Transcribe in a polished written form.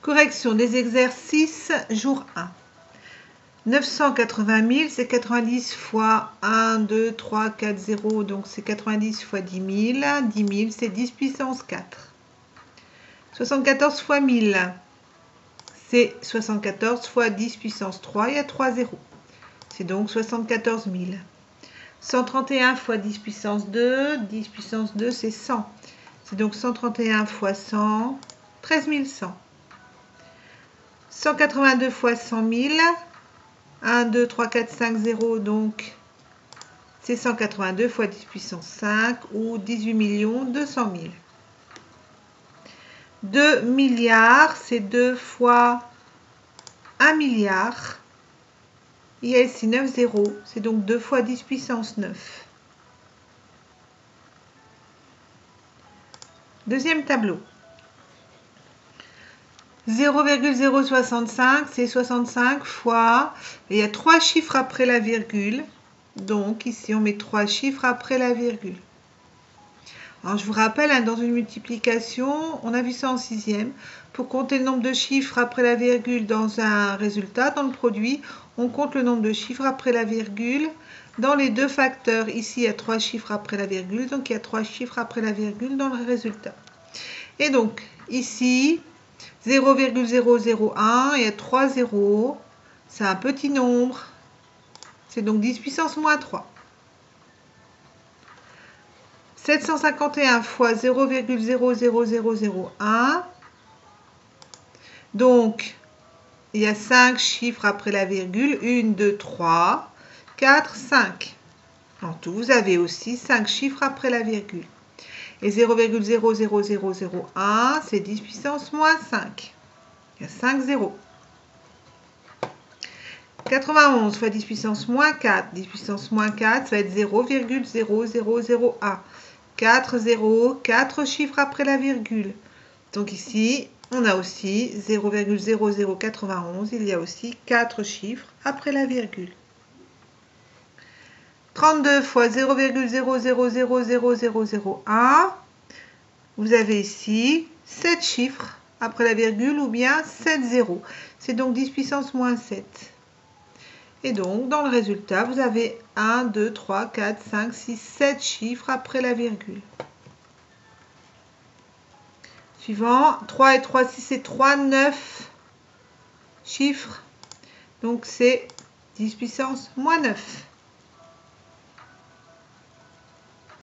Correction des exercices, jour 1. 980 000, c'est 90 fois 1, 2, 3, 4, 0, donc c'est 90 fois 10 000. 10 000, c'est 10 puissance 4. 74 fois 1000, c'est 74 fois 10 puissance 3, il y a 3 zéros. C'est donc 74 000. 131 fois 10 puissance 2, 10 puissance 2, c'est 100. C'est donc 131 fois 100, 13 100. 182 fois 100 000, 1, 2, 3, 4, 5, 0, donc c'est 182 fois 10 puissance 5 ou 18 200 000. 2 milliards, c'est 2 fois 1 milliard. Il y a ici 9 zéros, c'est donc 2 fois 10 puissance 9. Deuxième tableau. 0,065, c'est 65 fois, il y a 3 chiffres après la virgule, donc ici on met 3 chiffres après la virgule. Alors je vous rappelle, dans une multiplication, on a vu ça en 6e, pour compter le nombre de chiffres après la virgule dans un résultat, dans le produit, on compte le nombre de chiffres après la virgule dans les deux facteurs. Ici il y a 3 chiffres après la virgule, donc il y a 3 chiffres après la virgule dans le résultat. Et donc ici, 0,001, il y a 3 zéros, c'est un petit nombre, c'est donc 10 puissance moins 3. 751 fois 0,00001, donc il y a 5 chiffres après la virgule, 1, 2, 3, 4, 5. En tout, vous avez aussi 5 chiffres après la virgule. Et 0,00001, c'est 10 puissance moins 5. Il y a 5 zéros. 91 fois 10 puissance moins 4. 10 puissance moins 4, ça va être 0,0001. 4 zéros, 4 chiffres après la virgule. Donc ici, on a aussi 0,0091. Il y a aussi 4 chiffres après la virgule. 32 fois 0,000001, vous avez ici 7 chiffres après la virgule ou bien 7 zéros. C'est donc 10 puissance moins 7. Et donc, dans le résultat, vous avez 1, 2, 3, 4, 5, 6, 7 chiffres après la virgule. Suivant, 3 et 3, 6 et 3, 9 chiffres. Donc, c'est 10 puissance moins 9.